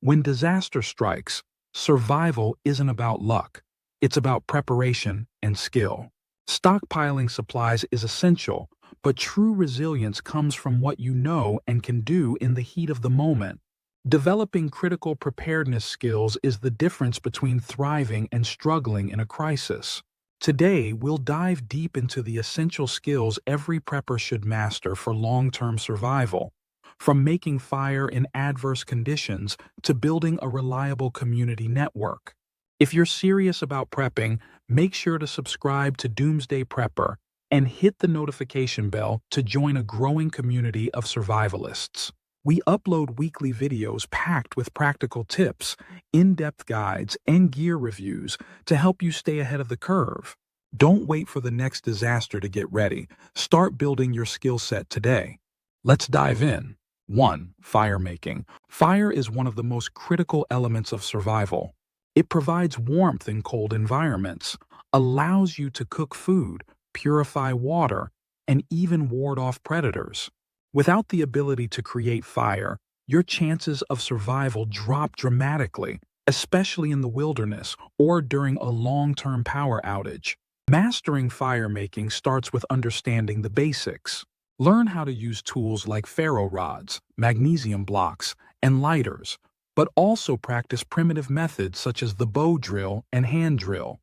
When disaster strikes, survival isn't about luck. It's about preparation and skill. Stockpiling supplies is essential, but true resilience comes from what you know and can do in the heat of the moment. Developing critical preparedness skills is the difference between thriving and struggling in a crisis. Today, we'll dive deep into the essential skills every prepper should master for long-term survival, from making fire in adverse conditions to building a reliable community network. If you're serious about prepping, make sure to subscribe to Doomsday Prepper and hit the notification bell to join a growing community of survivalists. We upload weekly videos packed with practical tips, in-depth guides, and gear reviews to help you stay ahead of the curve. Don't wait for the next disaster to get ready. Start building your skill set today. Let's dive in. 1. Fire making. Fire is one of the most critical elements of survival. It provides warmth in cold environments, allows you to cook food, purify water, and even ward off predators. Without the ability to create fire, your chances of survival drop dramatically, especially in the wilderness or during a long-term power outage. Mastering fire making starts with understanding the basics. Learn how to use tools like ferro rods, magnesium blocks, and lighters, but also practice primitive methods such as the bow drill and hand drill.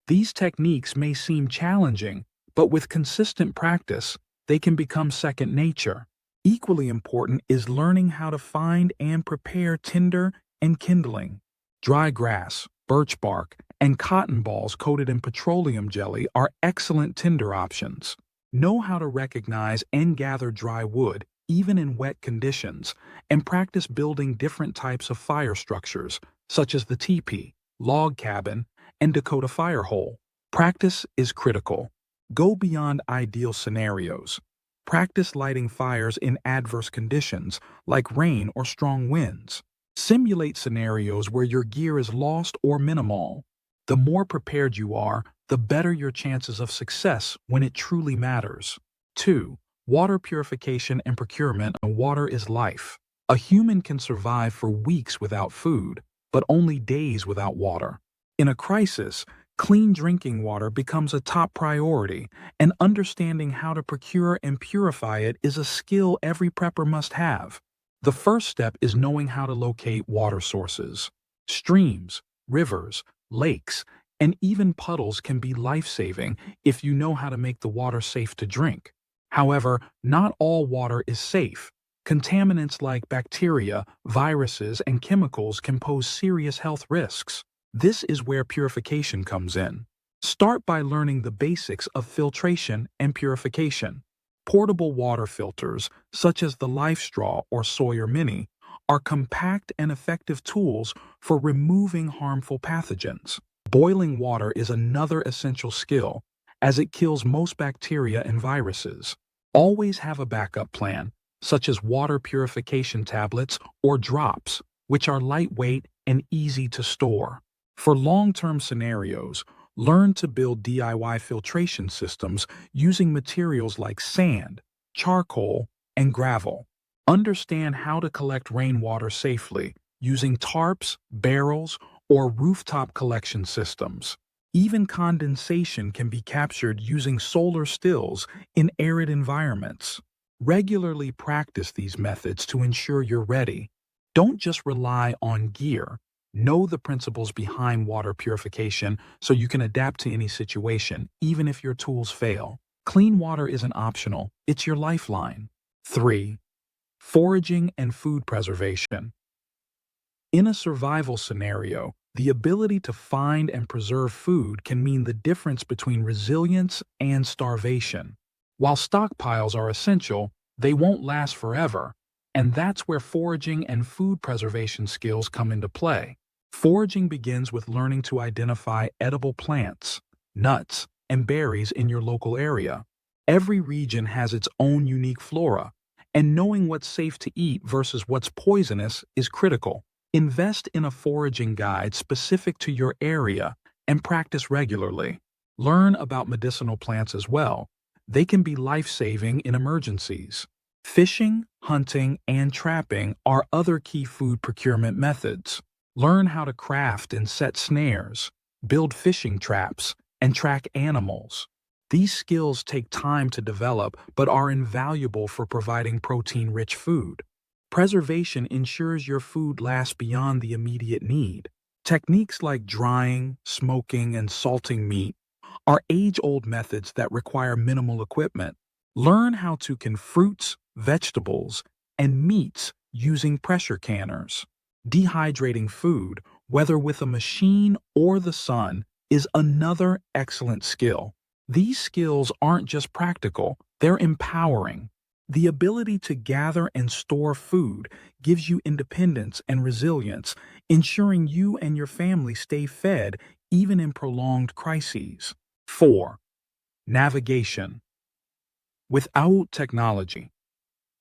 These techniques may seem challenging, but with consistent practice, they can become second nature. Equally important is learning how to find and prepare tinder and kindling. Dry grass, birch bark, and cotton balls coated in petroleum jelly are excellent tinder options. Know how to recognize and gather dry wood, even in wet conditions, and practice building different types of fire structures, such as the teepee, log cabin, and Dakota fire hole. Practice is critical. Go beyond ideal scenarios. Practice lighting fires in adverse conditions, like rain or strong winds. Simulate scenarios where your gear is lost or minimal. The more prepared you are, the better your chances of success when it truly matters. 2. Water purification and procurement. Water is life. A human can survive for weeks without food, but only days without water. In a crisis, clean drinking water becomes a top priority, and understanding how to procure and purify it is a skill every prepper must have. The first step is knowing how to locate water sources. Streams, rivers, lakes, and even puddles can be life-saving if you know how to make the water safe to drink. However, not all water is safe. Contaminants like bacteria, viruses, and chemicals can pose serious health risks. This is where purification comes in. Start by learning the basics of filtration and purification. Portable water filters, such as the Life Straw or Sawyer Mini, are compact and effective tools for removing harmful pathogens. Boiling water is another essential skill, as it kills most bacteria and viruses. Always have a backup plan, such as water purification tablets or drops, which are lightweight and easy to store. For long-term scenarios, learn to build DIY filtration systems using materials like sand, charcoal, and gravel. Understand how to collect rainwater safely using tarps, barrels, or rooftop collection systems. Even condensation can be captured using solar stills in arid environments. Regularly practice these methods to ensure you're ready. Don't just rely on gear. Know the principles behind water purification so you can adapt to any situation, even if your tools fail. Clean water isn't optional, it's your lifeline. 3. Foraging and food preservation. In a survival scenario, the ability to find and preserve food can mean the difference between resilience and starvation. While stockpiles are essential, they won't last forever, and that's where foraging and food preservation skills come into play. Foraging begins with learning to identify edible plants, nuts, and berries in your local area. Every region has its own unique flora, and knowing what's safe to eat versus what's poisonous is critical. Invest in a foraging guide specific to your area and practice regularly. Learn about medicinal plants as well. They can be life-saving in emergencies. Fishing, hunting, and trapping are other key food procurement methods. Learn how to craft and set snares, build fishing traps, and track animals. These skills take time to develop but are invaluable for providing protein-rich food. Preservation ensures your food lasts beyond the immediate need. Techniques like drying, smoking, and salting meat are age-old methods that require minimal equipment. Learn how to can fruits, vegetables, and meats using pressure canners. Dehydrating food, whether with a machine or the sun, is another excellent skill. These skills aren't just practical, they're empowering. The ability to gather and store food gives you independence and resilience, ensuring you and your family stay fed even in prolonged crises. 4. Navigation. Without technology.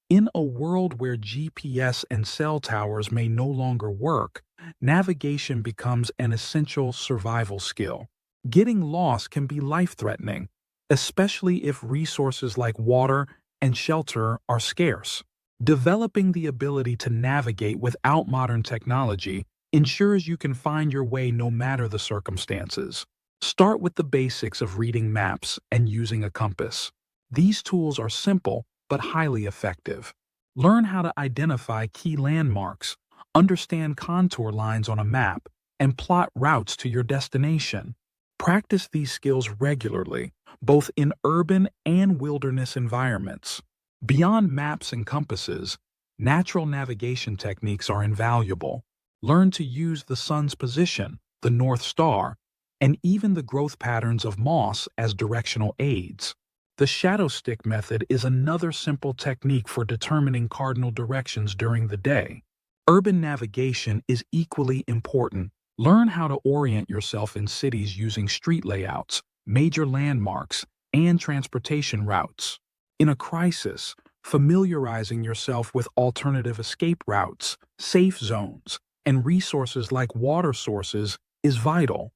In a world where GPS and cell towers may no longer work, navigation becomes an essential survival skill. Getting lost can be life-threatening, especially if resources like water and shelter are scarce. Developing the ability to navigate without modern technology ensures you can find your way no matter the circumstances. Start with the basics of reading maps and using a compass. These tools are simple but highly effective. Learn how to identify key landmarks, understand contour lines on a map, and plot routes to your destination. Practice these skills regularly, both in urban and wilderness environments. Beyond maps and compasses, natural navigation techniques are invaluable. Learn to use the sun's position, the North Star, and even the growth patterns of moss as directional aids. The shadow stick method is another simple technique for determining cardinal directions during the day. Urban navigation is equally important. Learn how to orient yourself in cities using street layouts, major landmarks, and transportation routes. In a crisis, familiarizing yourself with alternative escape routes, safe zones, and resources like water sources is vital.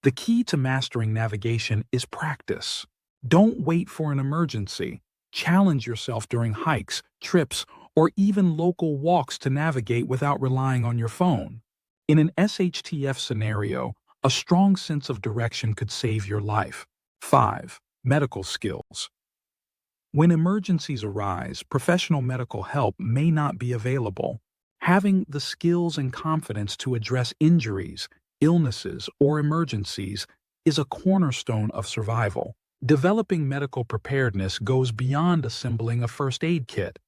The key to mastering navigation is practice. Don't wait for an emergency. Challenge yourself during hikes, trips, or even local walks to navigate without relying on your phone. In an SHTF scenario, a strong sense of direction could save your life. 5. Medical skills. When emergencies arise, professional medical help may not be available. Having the skills and confidence to address injuries, illnesses, or emergencies is a cornerstone of survival. Developing medical preparedness goes beyond assembling a first aid kit.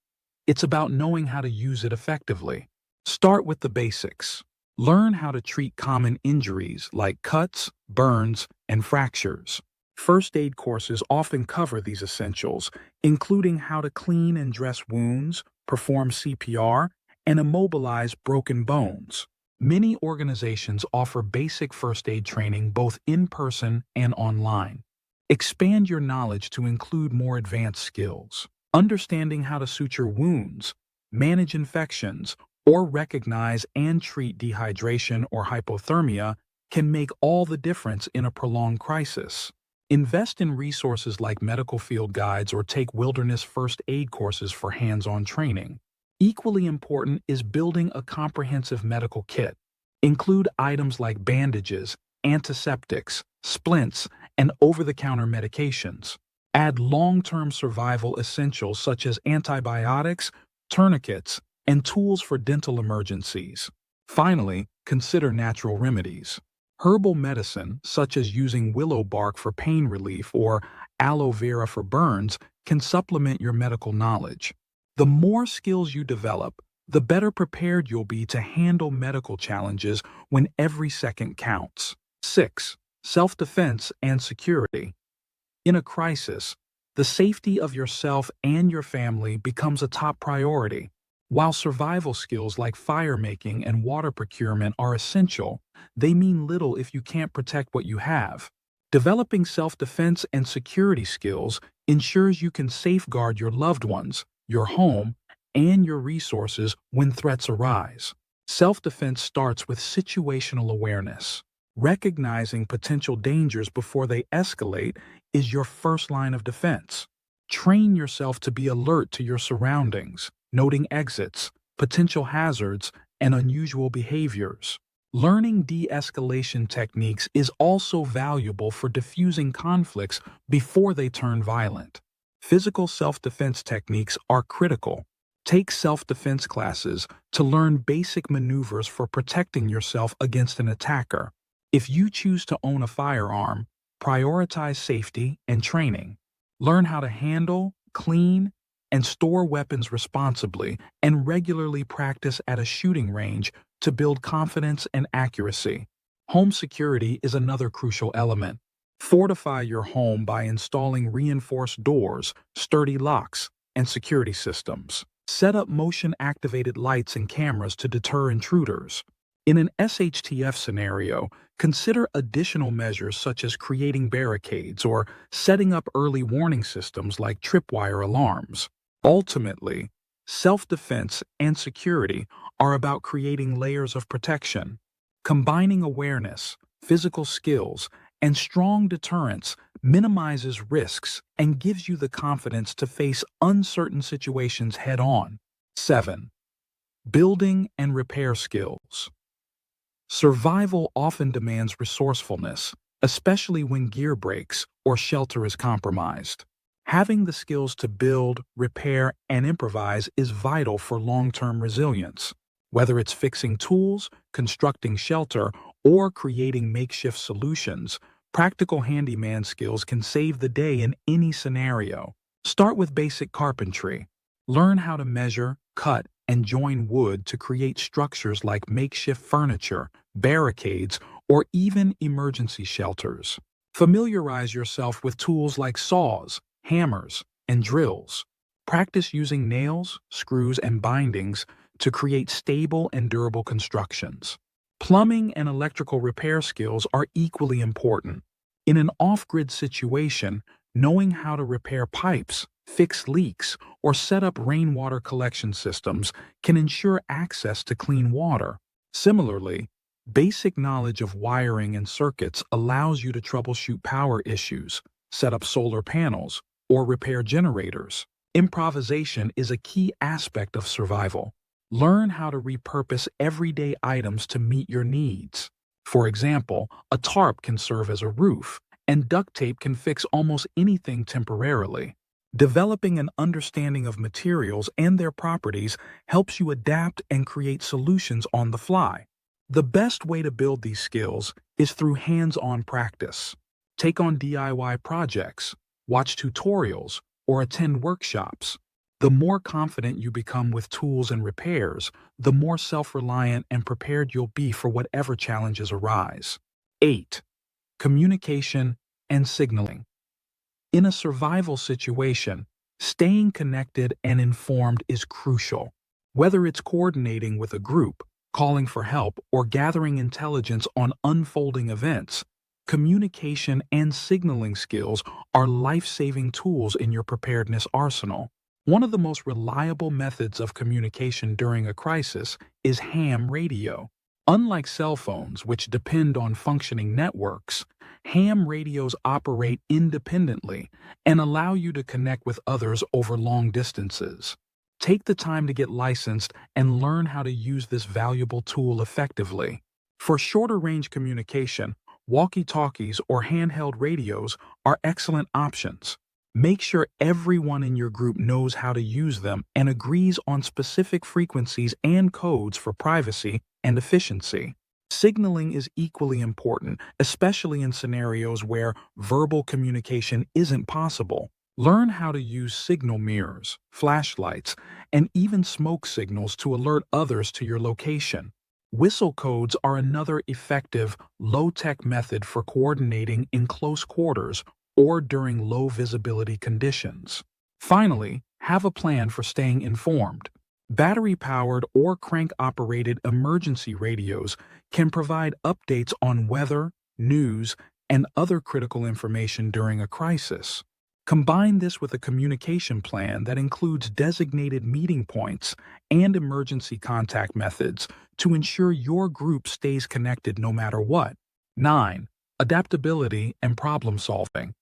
It's about knowing how to use it effectively. Start with the basics. Learn how to treat common injuries like cuts, burns, and fractures. First aid courses often cover these essentials, including how to clean and dress wounds, perform CPR, and immobilize broken bones. Many organizations offer basic first aid training both in person and online. Expand your knowledge to include more advanced skills. Understanding how to suture wounds, manage infections, or recognize and treat dehydration or hypothermia can make all the difference in a prolonged crisis. Invest in resources like medical field guides or take wilderness first aid courses for hands-on training. Equally important is building a comprehensive medical kit. Include items like bandages, antiseptics, splints, and over-the-counter medications. Add long-term survival essentials such as antibiotics, tourniquets, and tools for dental emergencies. Finally, consider natural remedies. Herbal medicine, such as using willow bark for pain relief or aloe vera for burns, can supplement your medical knowledge. The more skills you develop, the better prepared you'll be to handle medical challenges when every second counts. 6. Self-defense and security. In a crisis, the safety of yourself and your family becomes a top priority. While survival skills like fire-making and water procurement are essential, they mean little if you can't protect what you have. Developing self-defense and security skills ensures you can safeguard your loved ones, your home, and your resources when threats arise. Self-defense starts with situational awareness. Recognizing potential dangers before they escalate is your first line of defense. Train yourself to be alert to your surroundings. noting exits, potential hazards, and unusual behaviors. Learning de-escalation techniques is also valuable for diffusing conflicts before they turn violent. Physical self-defense techniques are critical. Take self-defense classes to learn basic maneuvers for protecting yourself against an attacker. If you choose to own a firearm, prioritize safety and training. Learn how to handle, clean, and store weapons responsibly, and regularly practice at a shooting range to build confidence and accuracy. Home security is another crucial element. Fortify your home by installing reinforced doors, sturdy locks, and security systems. Set up motion-activated lights and cameras to deter intruders. In an SHTF scenario, consider additional measures such as creating barricades or setting up early warning systems like tripwire alarms. Ultimately, self-defense and security are about creating layers of protection. Combining awareness, physical skills, and strong deterrence minimizes risks and gives you the confidence to face uncertain situations head-on. 7. Building and repair skills. Survival often demands resourcefulness, especially when gear breaks or shelter is compromised. Having the skills to build, repair, and improvise is vital for long-term resilience. Whether it's fixing tools, constructing shelter, or creating makeshift solutions, practical handyman skills can save the day in any scenario. Start with basic carpentry. Learn how to measure, cut, and join wood to create structures like makeshift furniture, barricades, or even emergency shelters. Familiarize yourself with tools like saws, hammers, and drills. Practice using nails, screws, and bindings to create stable and durable constructions. Plumbing and electrical repair skills are equally important. In an off-grid situation, knowing how to repair pipes, fix leaks, or set up rainwater collection systems can ensure access to clean water. Similarly, basic knowledge of wiring and circuits allows you to troubleshoot power issues, set up solar panels, or repair generators. Improvisation is a key aspect of survival. Learn how to repurpose everyday items to meet your needs. For example, a tarp can serve as a roof, and duct tape can fix almost anything temporarily. Developing an understanding of materials and their properties helps you adapt and create solutions on the fly. The best way to build these skills is through hands-on practice. Take on DIY projects, watch tutorials, or attend workshops. The more confident you become with tools and repairs, the more self-reliant and prepared you'll be for whatever challenges arise. 8. Communication and signaling. In a survival situation, staying connected and informed is crucial. Whether it's coordinating with a group, calling for help, or gathering intelligence on unfolding events, communication and signaling skills are life-saving tools in your preparedness arsenal. One of the most reliable methods of communication during a crisis is ham radio. Unlike cell phones, which depend on functioning networks, ham radios operate independently and allow you to connect with others over long distances. Take the time to get licensed and learn how to use this valuable tool effectively. For shorter-range communication, walkie-talkies or handheld radios are excellent options. Make sure everyone in your group knows how to use them and agrees on specific frequencies and codes for privacy and efficiency. Signaling is equally important, especially in scenarios where verbal communication isn't possible. Learn how to use signal mirrors, flashlights, and even smoke signals to alert others to your location. Whistle codes are another effective, low-tech method for coordinating in close quarters or during low-visibility conditions. Finally, have a plan for staying informed. Battery-powered or crank-operated emergency radios can provide updates on weather, news, and other critical information during a crisis. Combine this with a communication plan that includes designated meeting points and emergency contact methods to ensure your group stays connected no matter what. 9. Adaptability and problem-solving.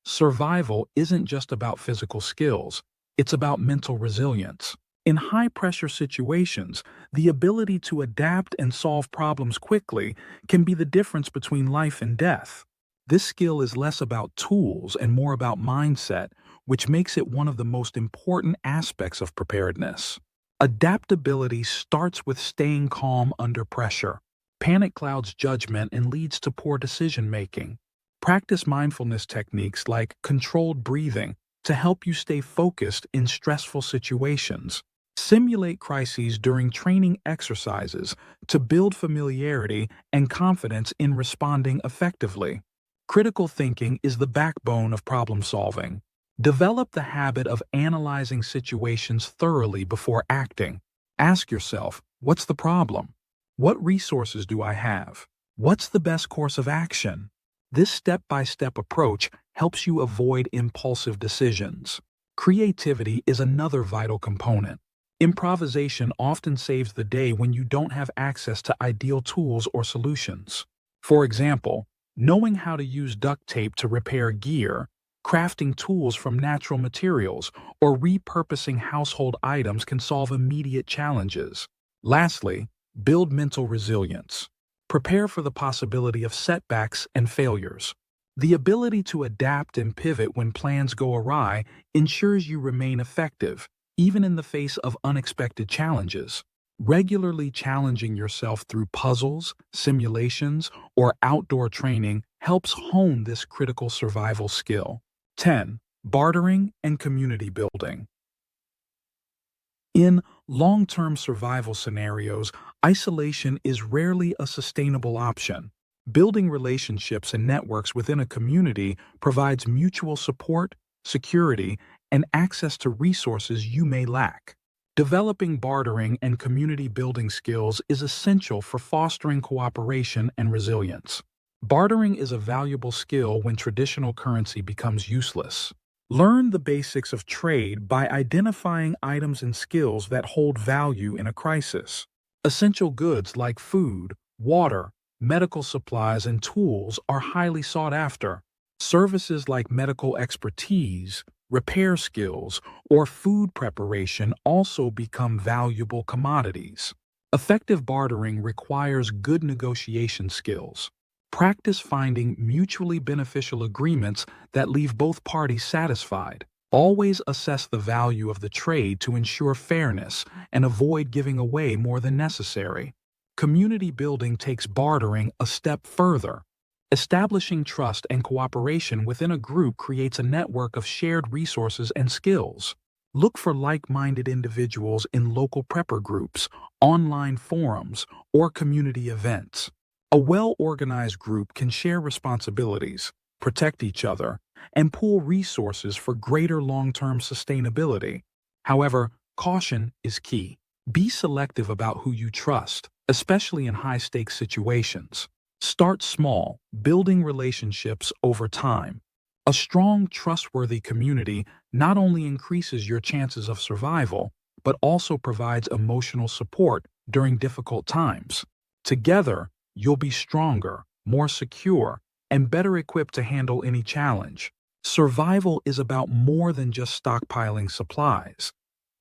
Survival isn't just about physical skills, it's about mental resilience. In high-pressure situations, the ability to adapt and solve problems quickly can be the difference between life and death. This skill is less about tools and more about mindset, which makes it one of the most important aspects of preparedness. Adaptability starts with staying calm under pressure. Panic clouds judgment and leads to poor decision-making. Practice mindfulness techniques like controlled breathing to help you stay focused in stressful situations. Simulate crises during training exercises to build familiarity and confidence in responding effectively. Critical thinking is the backbone of problem solving. Develop the habit of analyzing situations thoroughly before acting. Ask yourself, what's the problem? What resources do I have? What's the best course of action? This step-by-step approach helps you avoid impulsive decisions. Creativity is another vital component. Improvisation often saves the day when you don't have access to ideal tools or solutions. For example, knowing how to use duct tape to repair gear, crafting tools from natural materials, or repurposing household items can solve immediate challenges. Lastly, build mental resilience. Prepare for the possibility of setbacks and failures. The ability to adapt and pivot when plans go awry ensures you remain effective, even in the face of unexpected challenges. Regularly challenging yourself through puzzles, simulations, or outdoor training helps hone this critical survival skill. 10. Bartering and community building. In long-term survival scenarios, isolation is rarely a sustainable option. Building relationships and networks within a community provides mutual support, security, and access to resources you may lack. Developing bartering and community building skills is essential for fostering cooperation and resilience. Bartering is a valuable skill when traditional currency becomes useless. Learn the basics of trade by identifying items and skills that hold value in a crisis. Essential goods like food, water, medical supplies, and tools are highly sought after. Services like medical expertise, repair skills, or food preparation also become valuable commodities. Effective bartering requires good negotiation skills. Practice finding mutually beneficial agreements that leave both parties satisfied. Always assess the value of the trade to ensure fairness and avoid giving away more than necessary. Community building takes bartering a step further. Establishing trust and cooperation within a group creates a network of shared resources and skills. Look for like-minded individuals in local prepper groups, online forums, or community events. A well-organized group can share responsibilities, protect each other, and pool resources for greater long-term sustainability. However, caution is key. Be selective about who you trust, especially in high-stakes situations. Start small, building relationships over time. A strong, trustworthy community not only increases your chances of survival, but also provides emotional support during difficult times. Together, you'll be stronger, more secure, and better equipped to handle any challenge. Survival is about more than just stockpiling supplies.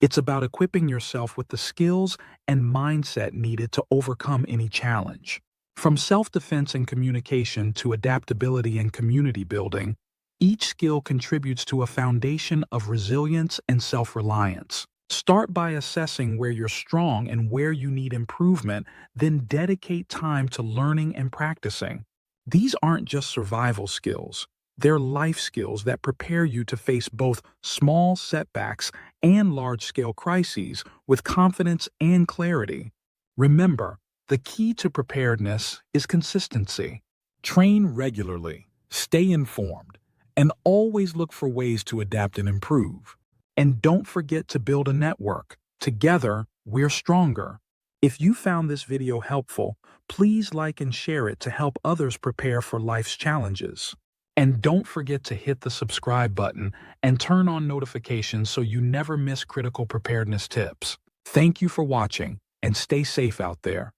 It's about equipping yourself with the skills and mindset needed to overcome any challenge. From self-defense and communication to adaptability and community building, each skill contributes to a foundation of resilience and self-reliance. Start by assessing where you're strong and where you need improvement, then dedicate time to learning and practicing. These aren't just survival skills. They're life skills that prepare you to face both small setbacks and large-scale crises with confidence and clarity. Remember, the key to preparedness is consistency. Train regularly, stay informed, and always look for ways to adapt and improve. And don't forget to build a network. Together, we're stronger. If you found this video helpful, please like and share it to help others prepare for life's challenges. And don't forget to hit the subscribe button and turn on notifications so you never miss critical preparedness tips. Thank you for watching, and stay safe out there.